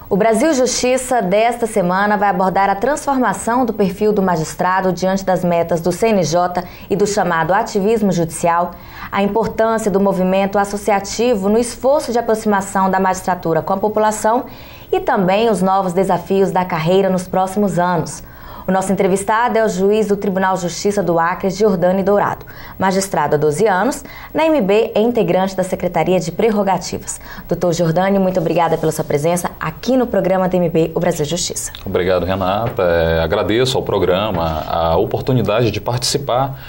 O Brasil Justiça desta semana vai abordar a transformação do perfil do magistrado diante das metas do CNJ e do chamado ativismo judicial, a importância do movimento associativo no esforço de aproximação da magistratura com a população e também os novos desafios da carreira nos próximos anos. O nosso entrevistado é o juiz do Tribunal de Justiça do Acre, Giordani Dourado. Magistrado há 12 anos, na MB é integrante da Secretaria de Prerrogativas. Doutor Giordani, muito obrigada pela sua presença aqui no programa da MB, o Brasil Justiça. Obrigado, Renata. Agradeço ao programa a oportunidade de participar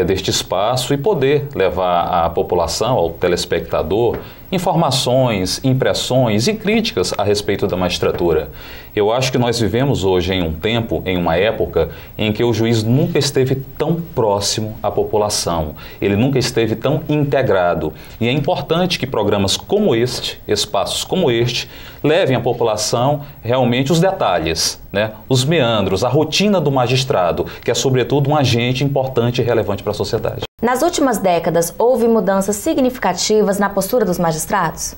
deste espaço e poder levar à população, ao telespectador, informações, impressões e críticas a respeito da magistratura. Eu acho que nós vivemos hoje em um tempo, em uma época, em que o juiz nunca esteve tão próximo à população, ele nunca esteve tão integrado. E é importante que programas como este, espaços como este, levem à população realmente os detalhes, os meandros, a rotina do magistrado, que é sobretudo um agente importante e relevante para a sociedade. Nas últimas décadas, houve mudanças significativas na postura dos magistrados?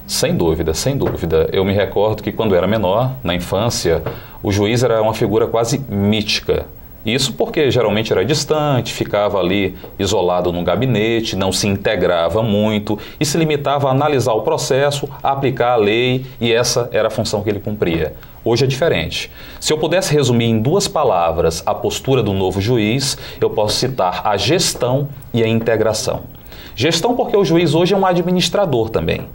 Sem dúvida, sem dúvida. Eu me recordo que quando eu era menor, na infância, o juiz era uma figura quase mítica. Isso porque geralmente era distante, ficava ali isolado num gabinete, não se integrava muito e se limitava a analisar o processo, a aplicar a lei, e essa era a função que ele cumpria. Hoje é diferente. Se eu pudesse resumir em 2 palavras a postura do novo juiz, eu posso citar a gestão e a integração. Gestão porque o juiz hoje é um administrador também.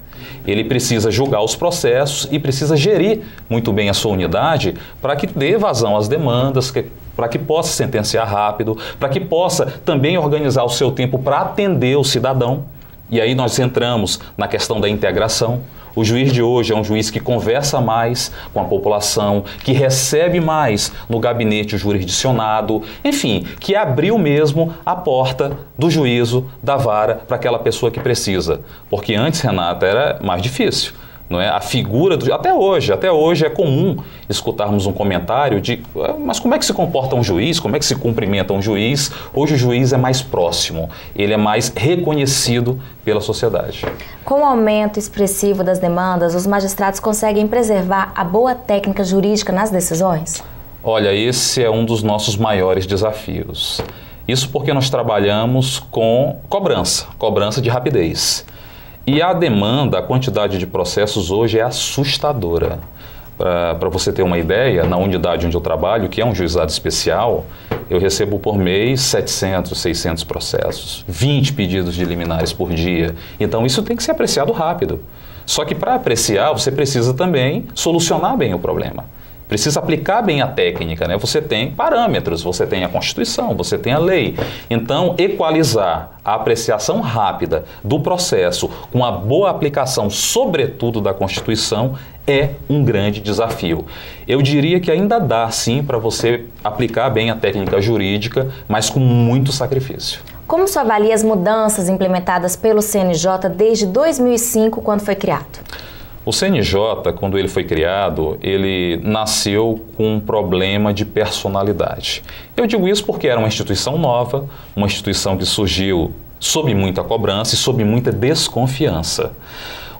Ele precisa julgar os processos e precisa gerir muito bem a sua unidade para que dê vazão às demandas, para que possa sentenciar rápido, para que possa também organizar o seu tempo para atender o cidadão. E aí nós entramos na questão da integração. O juiz de hoje é um juiz que conversa mais com a população, que recebe mais no gabinete jurisdicionado, enfim, que abriu mesmo a porta do juízo, da vara, para aquela pessoa que precisa. Porque antes, Renata, era mais difícil. Não é? A figura do... Até hoje é comum escutarmos um comentário de mas como é que se comporta um juiz, como é que se cumprimenta um juiz? Hoje o juiz é mais próximo, ele é mais reconhecido pela sociedade. Com o aumento expressivo das demandas, os magistrados conseguem preservar a boa técnica jurídica nas decisões? Olha, esse é um dos nossos maiores desafios. Isso porque nós trabalhamos com cobrança de rapidez. E a demanda, a quantidade de processos hoje é assustadora. Para você ter uma ideia, na unidade onde eu trabalho, que é um juizado especial, eu recebo por mês 700, 600 processos, 20 pedidos de liminares por dia. Então isso tem que ser apreciado rápido. Só que para apreciar, você precisa também solucionar bem o problema. Precisa aplicar bem a técnica, Você tem parâmetros, você tem a Constituição, você tem a lei. Então, equalizar a apreciação rápida do processo com a boa aplicação, sobretudo da Constituição, é um grande desafio. Eu diria que ainda dá, sim, para você aplicar bem a técnica jurídica, mas com muito sacrifício. Como você avalia as mudanças implementadas pelo CNJ desde 2005, quando foi criado? O CNJ, quando ele foi criado, ele nasceu com um problema de personalidade. Eu digo isso porque era uma instituição nova, uma instituição que surgiu sob muita cobrança e sob muita desconfiança.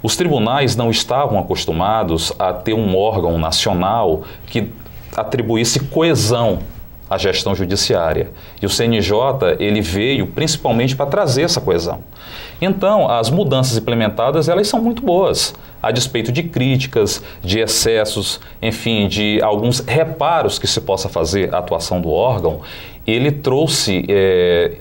Os tribunais não estavam acostumados a ter um órgão nacional que atribuísse coesão à gestão judiciária. E o CNJ, ele veio principalmente para trazer essa coesão. Então, as mudanças implementadas, elas são muito boas, a despeito de críticas, de excessos, enfim, de alguns reparos que se possa fazer à atuação do órgão. Ele trouxe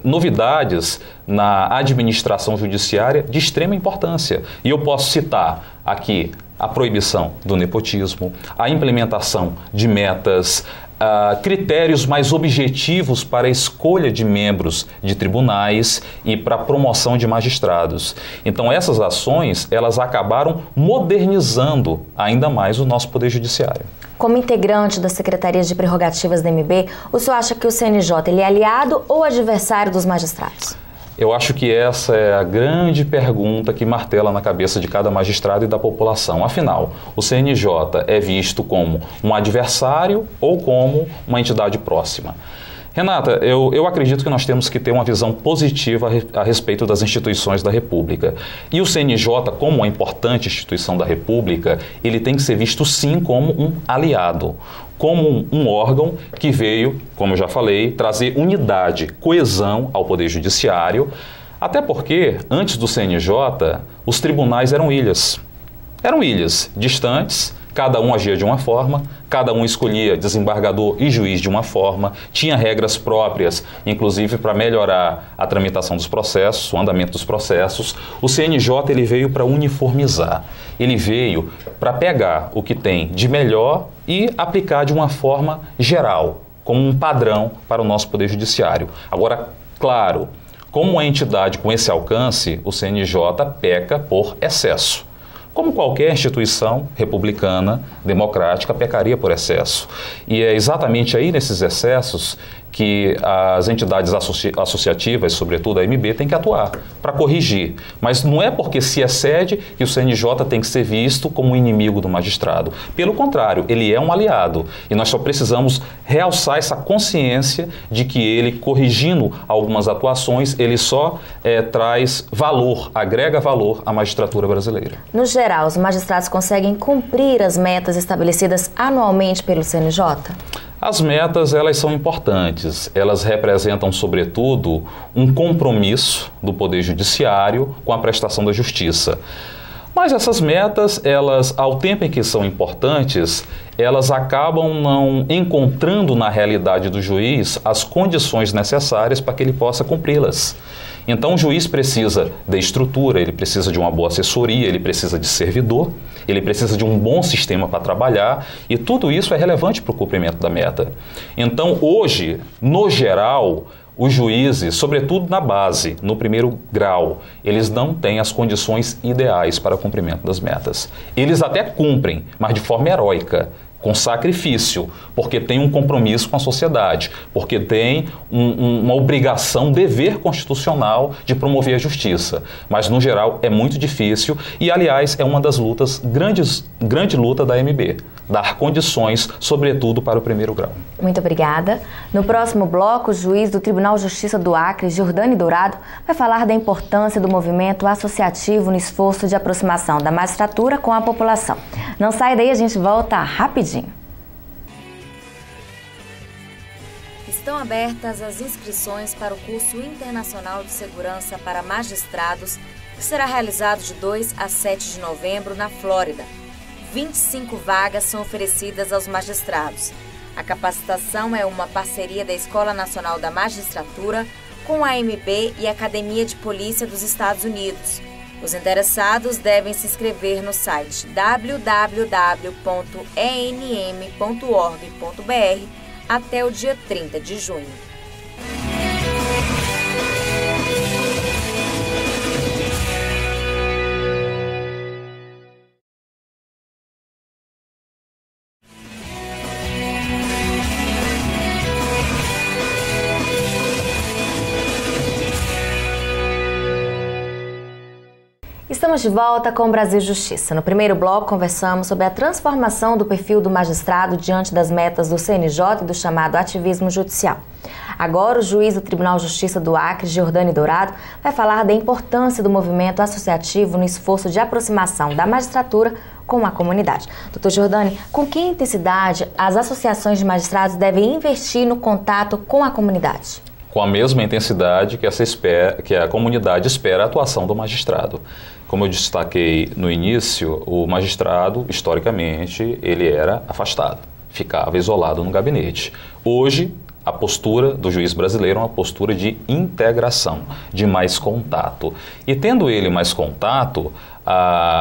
novidades na administração judiciária de extrema importância. E eu posso citar aqui a proibição do nepotismo, a implementação de metas, critérios mais objetivos para a escolha de membros de tribunais e para a promoção de magistrados. Então essas ações, elas acabaram modernizando ainda mais o nosso Poder Judiciário. Como integrante da Secretaria de Prerrogativas da MB, o senhor acha que o CNJ ele é aliado ou adversário dos magistrados? Eu acho que essa é a grande pergunta que martela na cabeça de cada magistrado e da população. Afinal, o CNJ é visto como um adversário ou como uma entidade próxima? Renata, eu acredito que nós temos que ter uma visão positiva a respeito das instituições da República. E o CNJ, como uma importante instituição da República, ele tem que ser visto sim como um aliado, como um órgão que veio, como eu já falei, trazer unidade, coesão ao Poder Judiciário, até porque, antes do CNJ, os tribunais eram ilhas. Eram ilhas distantes, cada um agia de uma forma, cada um escolhia desembargador e juiz de uma forma, tinha regras próprias, inclusive para melhorar a tramitação dos processos, o andamento dos processos. O CNJ ele veio para uniformizar, ele veio para pegar o que tem de melhor e aplicar de uma forma geral, como um padrão para o nosso Poder Judiciário. Agora, claro, como uma entidade com esse alcance, o CNJ peca por excesso. Como qualquer instituição republicana, democrática, pecaria por excesso. E é exatamente aí nesses excessos que as entidades associativas, sobretudo a MB, têm que atuar para corrigir. Mas não é porque se excede que o CNJ tem que ser visto como um inimigo do magistrado. Pelo contrário, ele é um aliado. E nós só precisamos realçar essa consciência de que ele, corrigindo algumas atuações, ele só traz valor, agrega valor à magistratura brasileira. No geral, os magistrados conseguem cumprir as metas estabelecidas anualmente pelo CNJ? As metas, elas são importantes, elas representam, sobretudo, um compromisso do Poder Judiciário com a prestação da justiça. Mas essas metas, elas, ao tempo em que são importantes, elas acabam não encontrando na realidade do juiz as condições necessárias para que ele possa cumpri-las. Então o juiz precisa de estrutura, ele precisa de uma boa assessoria, ele precisa de servidor, ele precisa de um bom sistema para trabalhar e tudo isso é relevante para o cumprimento da meta. Então hoje, no geral, os juízes, sobretudo na base, no primeiro grau, eles não têm as condições ideais para o cumprimento das metas. Eles até cumprem, mas de forma heróica, com sacrifício, porque tem um compromisso com a sociedade, porque tem uma obrigação, dever constitucional de promover a justiça. Mas, no geral, é muito difícil e, aliás, é uma das lutas, grande luta da MB, dar condições, sobretudo, para o primeiro grau. Muito obrigada. No próximo bloco, o juiz do Tribunal de Justiça do Acre, Jordani Dourado, vai falar da importância do movimento associativo no esforço de aproximação da magistratura com a população. Não sai daí, a gente volta rapidinho. Estão abertas as inscrições para o curso internacional de segurança para magistrados, que será realizado de 2 a 7 de novembro na Flórida. 25 vagas são oferecidas aos magistrados. A capacitação é uma parceria da Escola Nacional da Magistratura com a AMB e a Academia de Polícia dos Estados Unidos. Os interessados devem se inscrever no site www.enm.org.br até o dia 30 de junho. Estamos de volta com o Brasil Justiça. No primeiro bloco, conversamos sobre a transformação do perfil do magistrado diante das metas do CNJ e do chamado ativismo judicial. Agora, o juiz do Tribunal de Justiça do Acre, Jordani Dourado, vai falar da importância do movimento associativo no esforço de aproximação da magistratura com a comunidade. Doutor Jordani, com que intensidade as associações de magistrados devem investir no contato com a comunidade? Com a mesma intensidade que a comunidade espera a atuação do magistrado. Como eu destaquei no início, o magistrado, historicamente, ele era afastado, ficava isolado no gabinete. Hoje, a postura do juiz brasileiro é uma postura de integração, de mais contato. E tendo ele mais contato,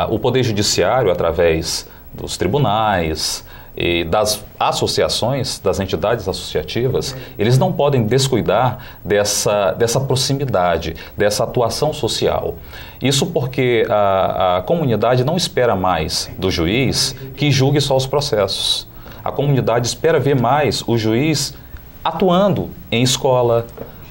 o Poder Judiciário, através dos tribunais e das associações, das entidades associativas, eles não podem descuidar dessa proximidade, dessa atuação social. Isso porque a comunidade não espera mais do juiz que julgue só os processos. A comunidade espera ver mais o juiz atuando em escola,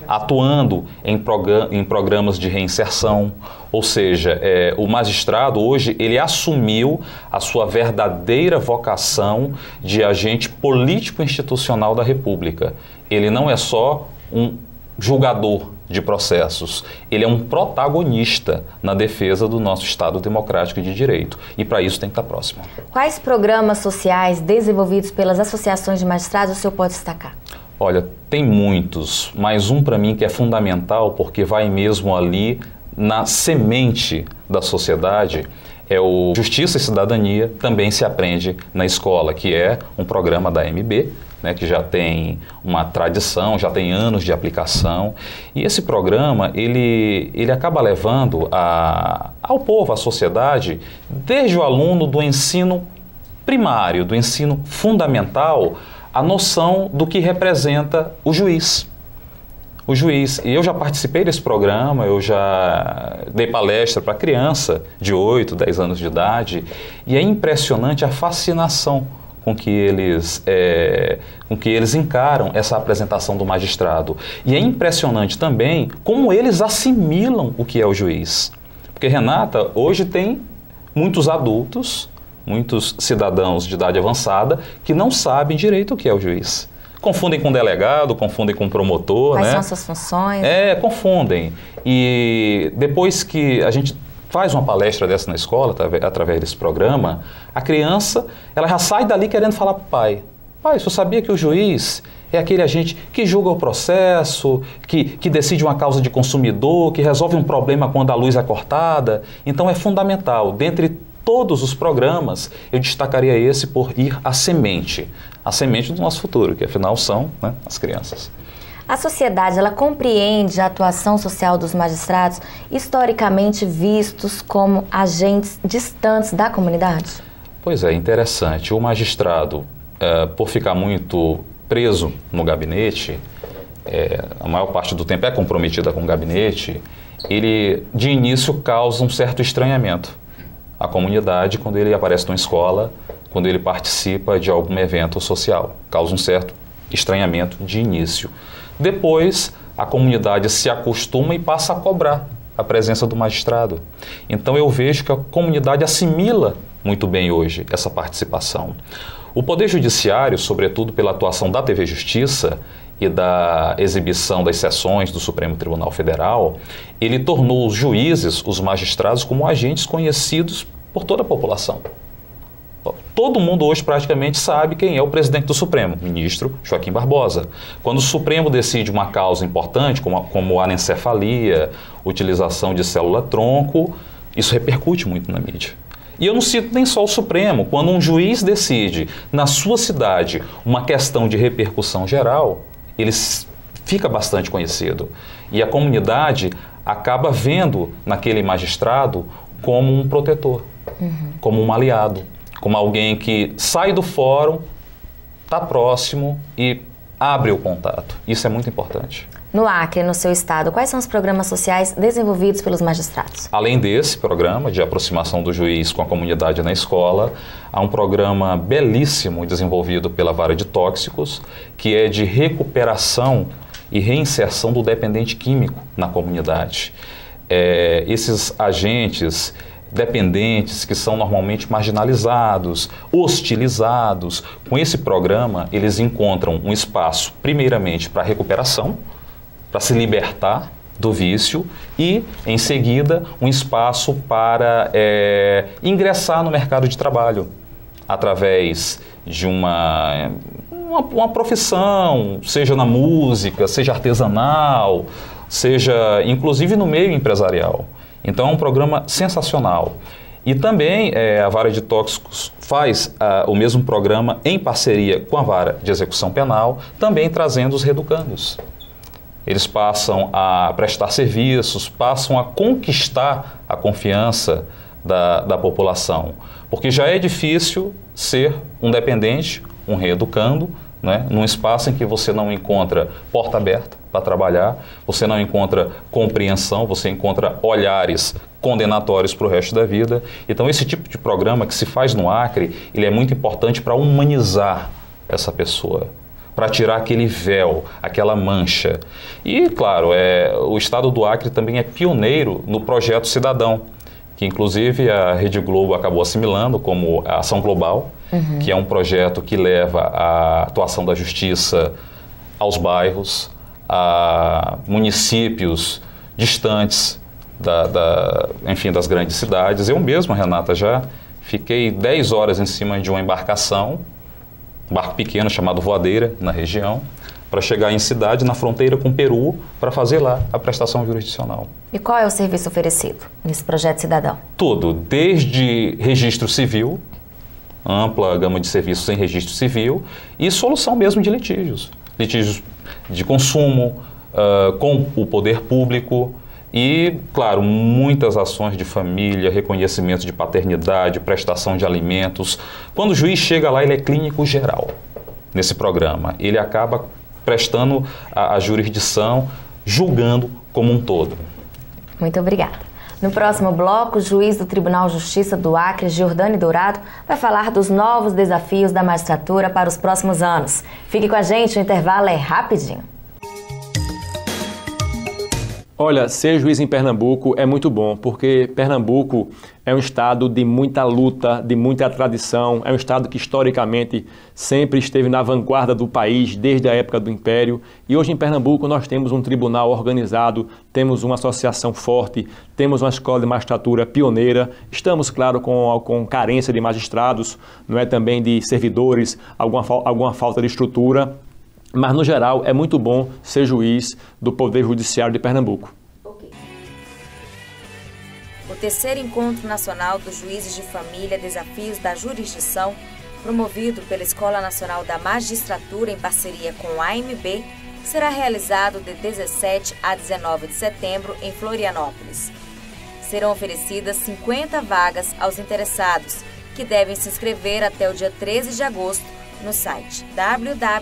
atuando em programas de reinserção, ou seja, o magistrado hoje ele assumiu a sua verdadeira vocação de agente político-institucional da República. ele não é só um julgador de processos, ele é um protagonista na defesa do nosso Estado democrático e de direito. E para isso tem que estar próximo. Quais programas sociais desenvolvidos pelas associações de magistrados o senhor pode destacar? Olha, tem muitos, mas um para mim que é fundamental, porque vai mesmo ali na semente da sociedade, é o Justiça e Cidadania, também se aprende na escola, que é um programa da AMB, né, que já tem uma tradição, já tem anos de aplicação. E esse programa, ele acaba levando ao povo, à sociedade, desde o aluno do ensino primário, do ensino fundamental, a noção do que representa o juiz. O juiz. E eu já participei desse programa, eu já dei palestra para criança de 8, 10 anos de idade, e é impressionante a fascinação com que eles encaram essa apresentação do magistrado. E é impressionante também como eles assimilam o que é o juiz. Porque, Renata, hoje tem muitos adultos, muitos cidadãos de idade avançada que não sabem direito o que é o juiz. Confundem com delegado, confundem com promotor. Quais né? são as suas funções? Confundem. E depois que a gente faz uma palestra dessa na escola, através desse programa, a criança ela já sai dali querendo falar para o pai. Pai, você sabia que o juiz é aquele agente que julga o processo, que decide uma causa de consumidor, que resolve um problema quando a luz é cortada? Então é fundamental. Dentre todos os programas, eu destacaria esse por ir à semente do nosso futuro, que afinal são, né, as crianças. A sociedade, ela compreende a atuação social dos magistrados historicamente vistos como agentes distantes da comunidade? Pois é, interessante. O magistrado, por ficar muito preso no gabinete, a maior parte do tempo é comprometida com o gabinete, ele de início causa um certo estranhamento à comunidade quando ele aparece numa escola, quando ele participa de algum evento social. Causa um certo estranhamento de início. Depois, a comunidade se acostuma e passa a cobrar a presença do magistrado. Então eu vejo que a comunidade assimila muito bem hoje essa participação. O Poder Judiciário, sobretudo pela atuação da TV Justiça e da exibição das sessões do Supremo Tribunal Federal, ele tornou os juízes, os magistrados, como agentes conhecidos por toda a população. Todo mundo hoje praticamente sabe quem é o presidente do Supremo, o ministro Joaquim Barbosa. Quando o Supremo decide uma causa importante, como anencefalia, utilização de célula-tronco, isso repercute muito na mídia. E eu não cito nem só o Supremo. Quando um juiz decide na sua cidade uma questão de repercussão geral, ele fica bastante conhecido. E a comunidade acaba vendo naquele magistrado como um protetor, como um aliado, como alguém que sai do fórum, está próximo e abre o contato. Isso é muito importante. No Acre, no seu estado, quais são os programas sociais desenvolvidos pelos magistrados? Além desse programa de aproximação do juiz com a comunidade na escola, há um programa belíssimo desenvolvido pela Vara de Tóxicos, que é de recuperação e reinserção do dependente químico na comunidade. Esses agentes dependentes que são normalmente marginalizados, hostilizados, com esse programa eles encontram um espaço primeiramente para recuperação, para se libertar do vício e, em seguida, um espaço para ingressar no mercado de trabalho através de uma profissão, seja na música, seja artesanal, seja inclusive no meio empresarial. Então é um programa sensacional. E também a Vara de Tóxicos faz o mesmo programa em parceria com a Vara de Execução Penal, também trazendo os reeducandos. Eles passam a prestar serviços, passam a conquistar a confiança da população. Porque já é difícil ser um dependente, um reeducando, né, num espaço em que você não encontra porta aberta para trabalhar, você não encontra compreensão, você encontra olhares condenatórios para o resto da vida. Então esse tipo de programa que se faz no Acre, ele é muito importante para humanizar essa pessoa, para tirar aquele véu, aquela mancha. E, claro, o Estado do Acre também é pioneiro no Projeto Cidadão, que inclusive a Rede Globo acabou assimilando como a Ação Global, que é um projeto que leva a atuação da justiça aos bairros, a municípios distantes enfim, das grandes cidades. Eu mesmo, Renata, já fiquei 10 horas em cima de uma embarcação, um barco pequeno chamado Voadeira, na região, para chegar em cidade, na fronteira com o Peru, para fazer lá a prestação jurisdicional. E qual é o serviço oferecido nesse projeto cidadão? Tudo, desde registro civil, ampla gama de serviços em registro civil, e solução mesmo de litígios de consumo, com o poder público e, claro, muitas ações de família, reconhecimento de paternidade, prestação de alimentos. Quando o juiz chega lá, ele é clínico geral nesse programa. Ele acaba prestando a jurisdição, julgando como um todo. Muito obrigada. No próximo bloco, o juiz do Tribunal de Justiça do Acre, Giordani Dourado, vai falar dos novos desafios da magistratura para os próximos anos. Fique com a gente, o intervalo é rapidinho. Olha, ser juiz em Pernambuco é muito bom, porque Pernambuco é um estado de muita luta, de muita tradição, é um estado que historicamente sempre esteve na vanguarda do país, desde a época do Império. E hoje em Pernambuco nós temos um tribunal organizado, temos uma associação forte, temos uma escola de magistratura pioneira, estamos, claro, com carência de magistrados, não é, também de servidores, alguma falta de estrutura. Mas, no geral, é muito bom ser juiz do Poder Judiciário de Pernambuco. O terceiro Encontro Nacional dos Juízes de Família Desafios da Jurisdição, promovido pela Escola Nacional da Magistratura em parceria com a AMB, será realizado de 17 a 19 de setembro em Florianópolis. Serão oferecidas 50 vagas aos interessados, que devem se inscrever até o dia 13 de agosto no site www.enm.org.br.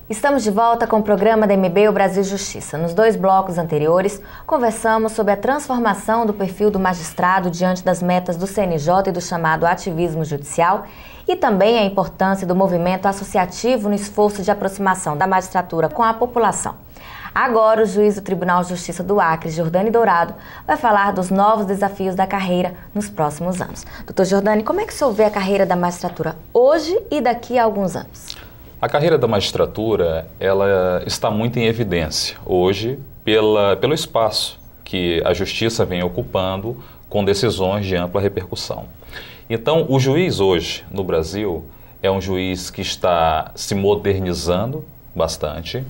Estamos de volta com o programa da MB O Brasil Justiça. Nos 2 blocos anteriores, conversamos sobre a transformação do perfil do magistrado diante das metas do CNJ e do chamado ativismo judicial e também a importância do movimento associativo no esforço de aproximação da magistratura com a população. Agora, o juiz do Tribunal de Justiça do Acre, Giordani Dourado, vai falar dos novos desafios da carreira nos próximos anos. Doutor Giordani, como é que o senhor vê a carreira da magistratura hoje e daqui a alguns anos? A carreira da magistratura, ela está muito em evidência hoje pelo espaço que a justiça vem ocupando com decisões de ampla repercussão. Então, o juiz hoje no Brasil é um juiz que está se modernizando bastante,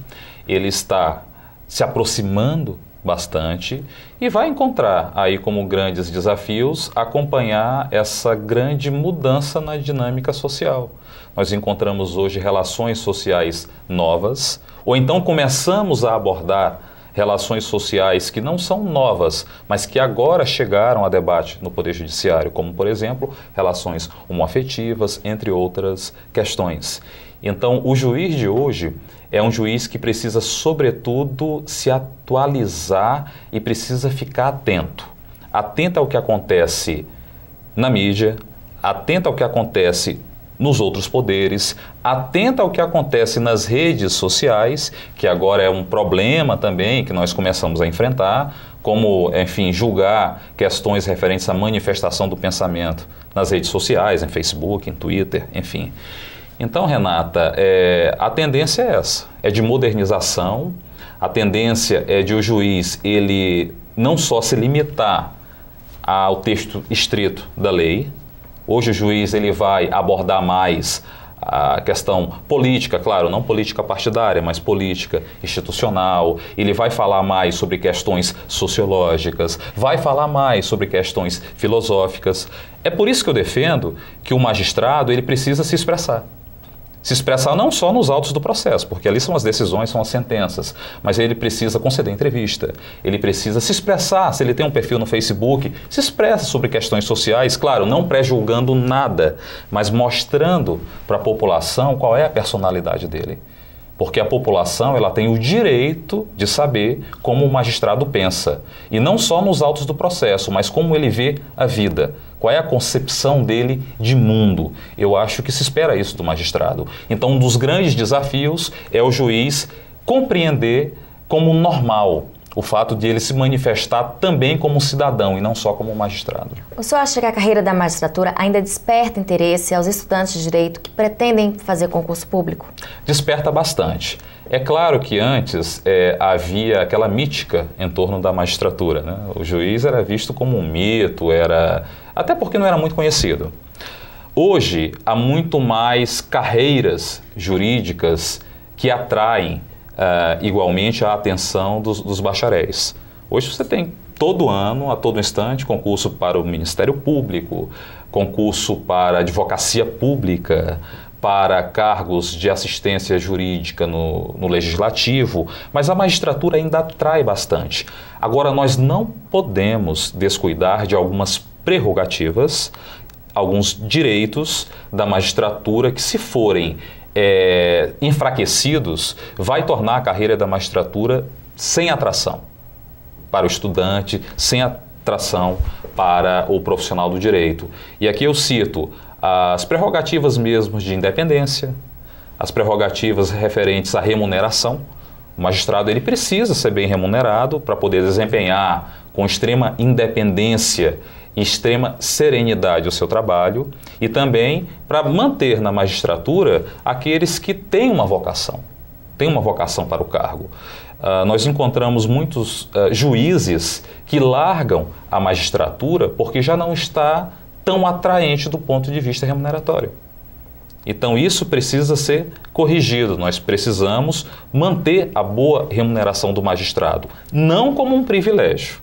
ele está se aproximando bastante e vai encontrar aí como grandes desafios acompanhar essa grande mudança na dinâmica social. Nós encontramos hoje relações sociais novas, ou então começamos a abordar relações sociais que não são novas, mas que agora chegaram a debate no Poder Judiciário, como, por exemplo, relações homoafetivas, entre outras questões. Então, o juiz de hoje é um juiz que precisa, sobretudo, se atualizar e precisa ficar atento. Atento ao que acontece na mídia, atento ao que acontece nos outros poderes, atento ao que acontece nas redes sociais, que agora é um problema também que nós começamos a enfrentar, como, enfim, julgar questões referentes à manifestação do pensamento nas redes sociais, em Facebook, em Twitter, enfim. Então, Renata, a tendência é essa, é de modernização, a tendência é de o juiz, ele não só se limitar ao texto estrito da lei. Hoje o juiz ele vai abordar mais a questão política, claro, não política partidária, mas política institucional. Ele vai falar mais sobre questões sociológicas, vai falar mais sobre questões filosóficas. É por isso que eu defendo que o magistrado ele precisa se expressar. Se expressar não só nos autos do processo, porque ali são as decisões, são as sentenças, mas ele precisa conceder entrevista, ele precisa se expressar, se ele tem um perfil no Facebook, se expressa sobre questões sociais, claro, não pré-julgando nada, mas mostrando para a população qual é a personalidade dele. porque a população ela tem o direito de saber como o magistrado pensa, e não só nos autos do processo, mas como ele vê a vida, qual é a concepção dele de mundo. Eu acho que se espera isso do magistrado. Então, um dos grandes desafios é o juiz compreender como normal o fato de ele se manifestar também como um cidadão e não só como um magistrado. O senhor acha que a carreira da magistratura ainda desperta interesse aos estudantes de direito que pretendem fazer concurso público? Desperta bastante. É claro que antes havia aquela mítica em torno da magistratura, né? O juiz era visto como um mito, até porque não era muito conhecido. Hoje, há muito mais carreiras jurídicas que atraem igualmente a atenção dos bacharéis. Hoje você tem todo ano, a todo instante, concurso para o Ministério Público, concurso para a advocacia pública, para cargos de assistência jurídica no Legislativo, mas a magistratura ainda atrai bastante. Agora, nós não podemos descuidar de algumas prerrogativas, alguns direitos da magistratura que, se forem enfraquecidos, vai tornar a carreira da magistratura sem atração para o estudante, sem atração para o profissional do direito. E aqui eu cito as prerrogativas mesmo de independência, as prerrogativas referentes à remuneração. O magistrado ele precisa ser bem remunerado para poder desempenhar com extrema independência e extrema serenidade o seu trabalho, e também para manter na magistratura aqueles que têm uma vocação para o cargo. Nós encontramos muitos juízes que largam a magistratura porque já não está tão atraente do ponto de vista remuneratório. Então isso precisa ser corrigido, nós precisamos manter a boa remuneração do magistrado, não como um privilégio,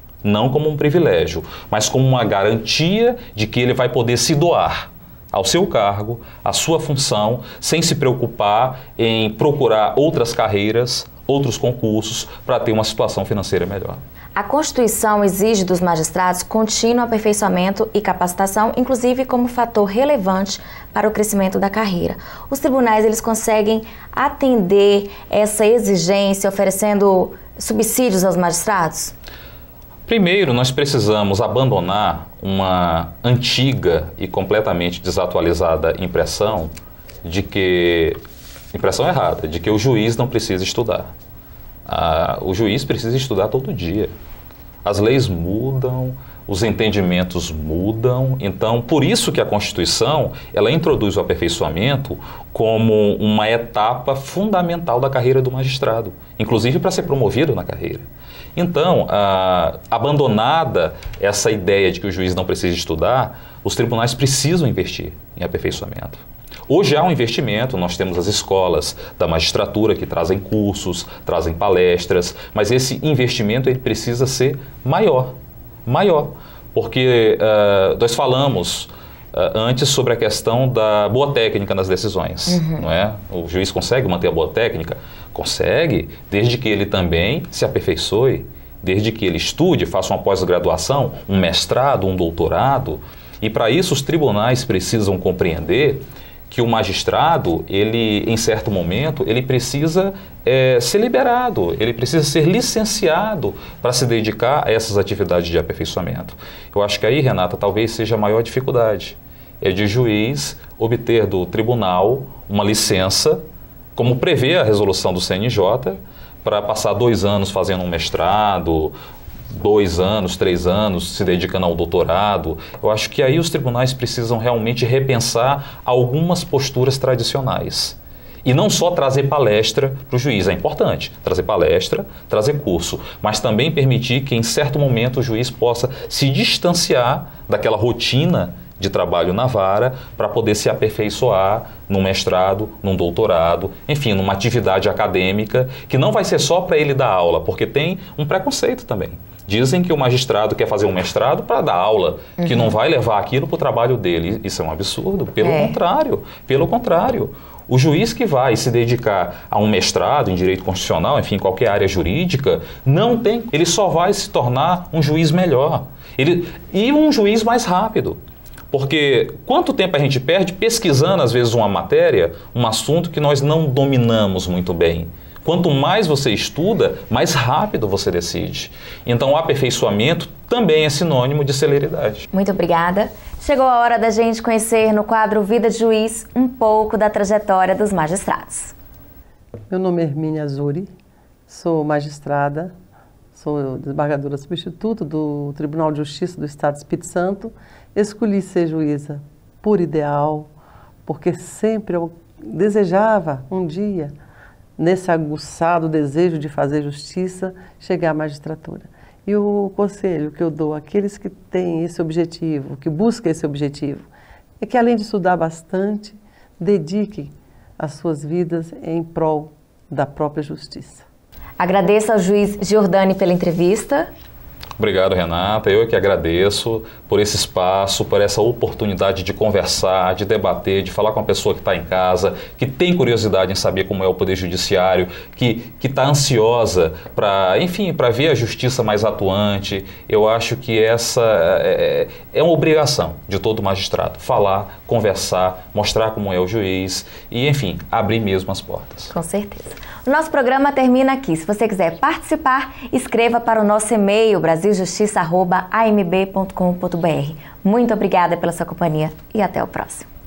mas como uma garantia de que ele vai poder se doar ao seu cargo, à sua função, sem se preocupar em procurar outras carreiras, outros concursos, para ter uma situação financeira melhor. A Constituição exige dos magistrados contínuo aperfeiçoamento e capacitação, inclusive como fator relevante para o crescimento da carreira. Os tribunais eles conseguem atender essa exigência oferecendo subsídios aos magistrados? Primeiro, nós precisamos abandonar uma antiga e completamente desatualizada impressão errada, de que o juiz não precisa estudar. O juiz precisa estudar todo dia. As leis mudam, os entendimentos mudam, então por isso que a Constituição ela introduz o aperfeiçoamento como uma etapa fundamental da carreira do magistrado, inclusive para ser promovido na carreira. Então, abandonada essa ideia de que o juiz não precisa estudar, os tribunais precisam investir em aperfeiçoamento. Hoje há um investimento, nós temos as escolas da magistratura que trazem cursos, trazem palestras, mas esse investimento ele precisa ser maior, porque nós falamos antes sobre a questão da boa técnica nas decisões, não é? O juiz consegue manter a boa técnica? Consegue, desde que ele também se aperfeiçoe, desde que ele estude, faça uma pós-graduação, um mestrado, um doutorado, e para isso os tribunais precisam compreender que o magistrado, ele, em certo momento, ele precisa ser liberado, ele precisa ser licenciado para se dedicar a essas atividades de aperfeiçoamento. Eu acho que aí, Renata, talvez seja a maior dificuldade, é de juiz obter do tribunal uma licença, como prevê a resolução do CNJ, para passar 2 anos fazendo um mestrado, 2 anos, 3 anos, se dedicando ao doutorado. Eu acho que aí os tribunais precisam realmente repensar algumas posturas tradicionais. E não só trazer palestra para o juiz, é importante trazer palestra, trazer curso, mas também permitir que em certo momento o juiz possa se distanciar daquela rotina de trabalho na vara para poder se aperfeiçoar num mestrado, num doutorado, enfim, numa atividade acadêmica que não vai ser só para ele dar aula, porque tem um preconceito também. Dizem que o magistrado quer fazer um mestrado para dar aula, que não vai levar aquilo para o trabalho dele. Isso é um absurdo, pelo contrário. O juiz que vai se dedicar a um mestrado em direito constitucional, enfim, qualquer área jurídica, ele só vai se tornar um juiz melhor e um juiz mais rápido. Porque quanto tempo a gente perde pesquisando, às vezes, uma matéria, um assunto que nós não dominamos muito bem. Quanto mais você estuda, mais rápido você decide. Então, o aperfeiçoamento também é sinônimo de celeridade. Muito obrigada. Chegou a hora da gente conhecer no quadro Vida de Juiz um pouco da trajetória dos magistrados. Meu nome é Hermínia Azuri, sou magistrada, sou desembargadora substituta do Tribunal de Justiça do Estado do Espírito Santo. Escolhi ser juíza por ideal, porque sempre eu desejava um dia, nesse aguçado desejo de fazer justiça, chegar à magistratura. E o conselho que eu dou àqueles que têm esse objetivo, que buscam esse objetivo, é que além de estudar bastante, dediquem as suas vidas em prol da própria justiça. Agradeço ao juiz Giordani pela entrevista. Obrigado, Renata. Eu é que agradeço por esse espaço, por essa oportunidade de conversar, de debater, de falar com a pessoa que está em casa, que tem curiosidade em saber como é o Poder Judiciário, que está ansiosa para, enfim, para ver a justiça mais atuante. Eu acho que essa é uma obrigação de todo magistrado. Falar, conversar, mostrar como é o juiz e, enfim, abrir mesmo as portas. Com certeza. O nosso programa termina aqui. Se você quiser participar, escreva para o nosso e-mail brasiljustiça@amb.com.br. Muito obrigada pela sua companhia e até o próximo.